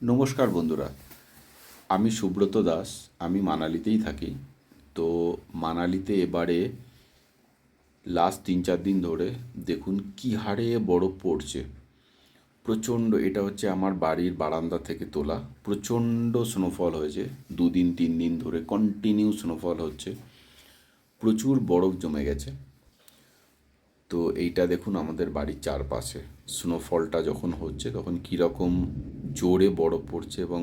নমস্কার বন্ধুরা, আমি সুব্রত দাস। আমি মানালিতেই থাকি। তো মানালিতে এবারে লাস্ট ৩-৪ দিন ধরে দেখুন কী হারে বরফ পড়ছে। প্রচণ্ড, এটা হচ্ছে আমার বাড়ির বারান্দা থেকে তোলা। প্রচণ্ড স্নোফল হয়েছে, ২ দিন ৩ দিন ধরে কন্টিনিউ স্নোফল হচ্ছে। প্রচুর বরফ জমে গেছে। তো এইটা দেখুন আমাদের বাড়ির চারপাশে স্নোফলটা যখন হচ্ছে তখন কীরকম জোরে বরফ পড়ছে এবং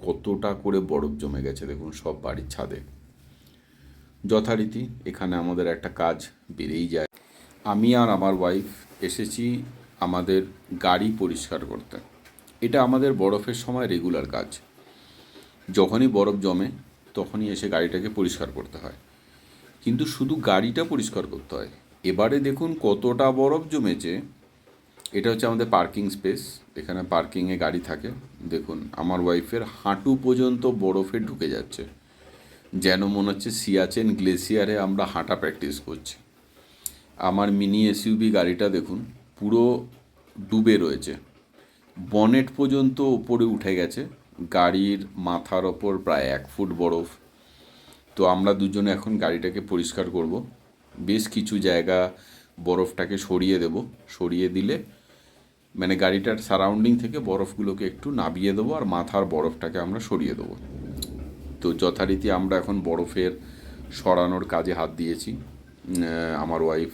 কতটা করে বরফ জমে গেছে দেখুন সব বাড়ির ছাদে। যথারীতি এখানে আমাদের একটা কাজ বেড়েই যায়। আমি আর আমার ওয়াইফ এসেছি আমাদের গাড়ি পরিষ্কার করতে। এটা আমাদের বরফের সময় রেগুলার কাজ। যখনই বরফ জমে তখনই এসে গাড়িটাকে পরিষ্কার করতে হয়। কিন্তু শুধু গাড়িটা পরিষ্কার করতে হয়। এবারে দেখুন কতটা বরফ জমেছে। এটা হচ্ছে আমাদের পার্কিং স্পেস। এখানে পার্কিংয়ে গাড়ি থাকে। দেখুন আমার ওয়াইফের হাঁটু পর্যন্ত বরফে ঢুকে যাচ্ছে, যেন মনে হচ্ছে সিয়াচেন গ্লেসিয়ারে আমরা হাঁটা প্র্যাকটিস করছি। আমার মিনি এসইউভি গাড়িটা দেখুন পুরো ডুবে রয়েছে, বনেট পর্যন্ত ওপরে উঠে গেছে। গাড়ির মাথার ওপর প্রায় ১ ফুট বরফ। তো আমরা দুজনে এখন গাড়িটাকে পরিষ্কার করব। বেশ কিছু জায়গা বরফটাকে সরিয়ে দেব। সরিয়ে দিলে মানে গাড়িটার সারাউন্ডিং থেকে বরফগুলোকে একটু নাবিয়ে দেবো আর মাথার বরফটাকে আমরা সরিয়ে দেবো। তো যথারীতি আমরা এখন বরফের সরানোর কাজে হাত দিয়েছি। আমার ওয়াইফ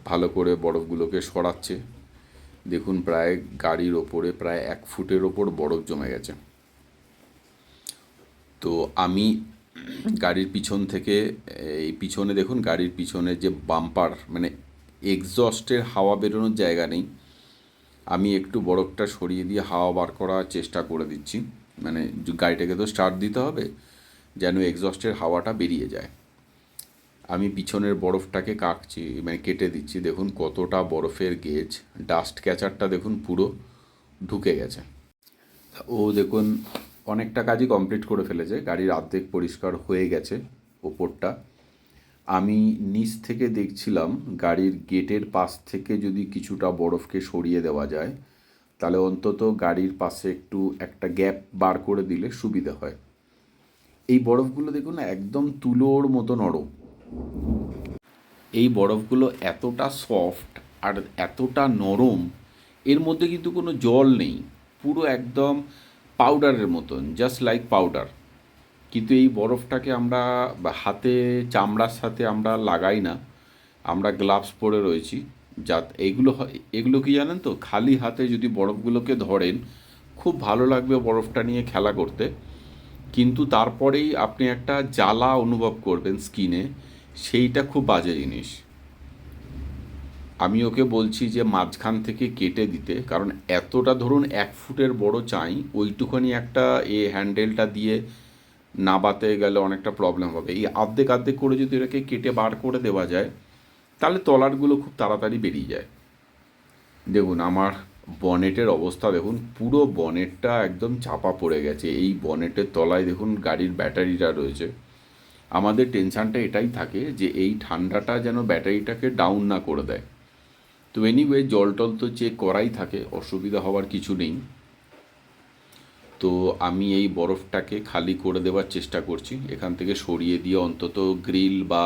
ভালো করে বরফগুলোকে সরাচ্ছে। দেখুন প্রায় গাড়ির ওপরে প্রায় ১ ফুটের ওপর বরফ জমে গেছে। তো আমি গাড়ির পিছন থেকে, এই পিছনে দেখুন গাড়ির পিছনে যে বাম্পার মানে এক্সস্টের হাওয়া বেরোনোর জায়গা নেই, আমি একটু বরফটা সরিয়ে দিয়ে হাওয়া বার করার চেষ্টা করে দিচ্ছি। মানে গাড়িটাকে তো স্টার্ট দিতে হবে, যেন এক্সস্টের হাওয়াটা বেরিয়ে যায়। আমি পিছনের বরফটাকে কাটছি, মানে কেটে দিচ্ছি। দেখুন কতটা বরফের গেজ, ডাস্ট ক্যাচারটা দেখুন পুরো ঢুকে গেছে। ও দেখুন অনেকটা কাজই কমপ্লিট করে ফেলেছে। গাড়ির অর্ধেক পরিষ্কার হয়ে গেছে ওপরটা। আমি নিচ থেকে দেখছিলাম গাড়ির গেটের পাশ থেকে যদি কিছুটা বরফকে সরিয়ে দেওয়া যায় তাহলে অন্তত গাড়ির পাশে একটু একটা গ্যাপ বার করে দিলে সুবিধা হয়। এই বরফগুলো দেখুন একদম তুলোর মতো নরম। এই বরফগুলো এতটা সফট আর এতটা নরম, এর মধ্যে কিন্তু কোনো জল নেই, পুরো একদম পাউডারের মতন, জাস্ট লাইক পাউডার। কিন্তু এই বরফটাকে আমরা হাতে চামড়ার সাথে আমরা লাগাই না, আমরা গ্লাভস পরে রয়েছি। এগুলো কি জানেন তো, খালি হাতে যদি বরফগুলোকে ধরেন খুব ভালো লাগবে বরফটা নিয়ে খেলা করতে, কিন্তু তারপরেই আপনি একটা জ্বালা অনুভব করবেন স্কিনে, সেইটা খুব বাজে জিনিস। আমি ওকে বলছি যে মাঝখান থেকে কেটে দিতে, কারণ এতটা ধরুন ১ ফুটের বড় চাই, ওইটুখানি একটা হ্যান্ডেলটা দিয়ে নাবাতে গেলে অনেকটা প্রবলেম হবে। এই আর্ধেক আর্ধেক করে যদি এটাকে কেটে বার করে দেওয়া যায় তাহলে তলারগুলো খুব তাড়াতাড়ি বেরিয়ে যায়। দেখুন আমার বনেটের অবস্থা দেখুন, পুরো বনেটটা একদম চাপা পড়ে গেছে। এই বনেটের তলায় দেখুন গাড়ির ব্যাটারিটা রয়েছে। আমাদের টেনশানটা এটাই থাকে যে এই ঠান্ডাটা যেন ব্যাটারিটাকে ডাউন না করে দেয়। তো এনিওয়ে জল টল তো চেক করাই থাকে, অসুবিধা হওয়ার কিছু নেই। তো আমি এই বরফটাকে খালি করে দেওয়ার চেষ্টা করছি, এখান থেকে সরিয়ে দিয়ে অন্তত গ্রিল বা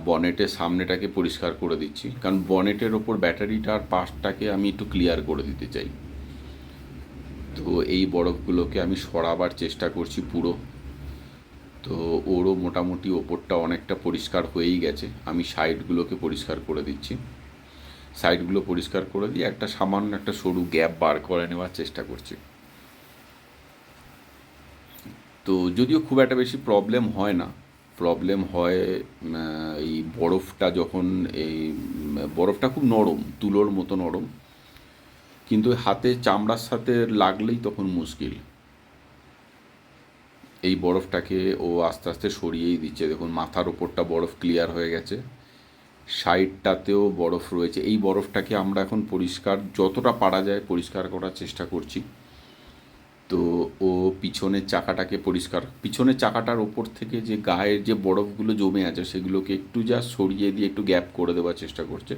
বনেটের সামনেটাকে পরিষ্কার করে দিচ্ছি, কারণ বনেটের ওপর ব্যাটারিটার পাশটাকে আমি একটু ক্লিয়ার করে দিতে চাই। তো এই বরফগুলোকে আমি সরাবার চেষ্টা করছি পুরো। তো ওরও মোটামুটি ওপরটা অনেকটা পরিষ্কার হয়েই গেছে। আমি সাইডগুলোকে পরিষ্কার করে দিচ্ছি। সাইডগুলো পরিষ্কার করে দিয়ে একটা সামান্য একটা সরু গ্যাপ বার করে নেওয়ার চেষ্টা করছি। তো যদিও খুব একটা বেশি প্রবলেম হয় না। প্রবলেম হয় এই বরফটা যখন, এই বরফটা খুব নরম, তুলোর মতো নরম, কিন্তু হাতে চামড়ার সাথে লাগলেই তখন মুশকিল। এই বরফটাকে ও আস্তে আস্তে সরিয়েই দিচ্ছে। দেখুন মাথার ওপরটা বরফ ক্লিয়ার হয়ে গেছে, সাইডটাতেও বরফ রয়েছে। এই বরফটাকে আমরা এখন পরিষ্কার যতটা পারা যায় পরিষ্কার করার চেষ্টা করছি। তো ও পিছনের চাকাটাকে পরিষ্কার, পিছনের চাকাটার ওপর থেকে যে গায়ের যে বরফগুলো জমে আছে সেগুলোকে একটু যা সরিয়ে দিয়ে একটু গ্যাপ করে দেওয়ার চেষ্টা করছে,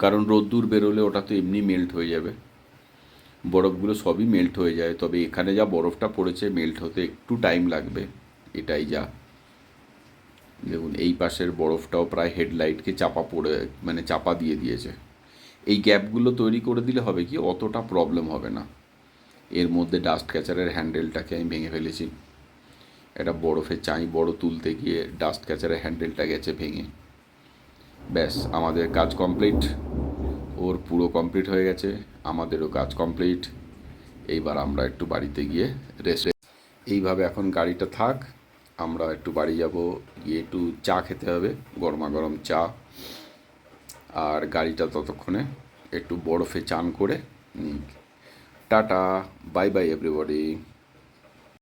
কারণ রোদ্দুর বেরোলে ওটা তো এমনি মেল্ট হয়ে যাবে। বরফগুলো সবই মেল্ট হয়ে যায়, তবে এখানে যা বরফটা পড়েছে মেল্ট হতে একটু টাইম লাগবে, এটাই যা। দেখুন এই পাশের বরফটাও প্রায় হেডলাইটকে চাপা পড়ে, মানে চাপা দিয়ে দিয়েছে। এই গ্যাপগুলো তৈরি করে দিলে হবে কি, অতটা প্রবলেম হবে না। এর মধ্যে ডাস্ট ক্যাচারের হ্যান্ডেলটাকে আমি ভেঙে ফেলেছি, একটা বরফের চাই বড় তুলতে গিয়ে ডাস্ট ক্যাচারের হ্যান্ডেলটা গেছে ভেঙে। ব্যাস, আমাদের কাজ কমপ্লিট। ওর পুরো কমপ্লিট হয়ে গেছে, আমাদেরও কাজ কমপ্লিট। এইবার আমরা একটু বাড়িতে গিয়ে রেস্ট। এইভাবে এখন গাড়িটা থাক, আমরা একটু বাড়ি যাব, গিয়ে একটু চা খেতে হবে, গরমা গরম চা। আর গাড়িটা ততক্ষণে একটু বরফে চান করে নিই। Tata, bye bye everybody.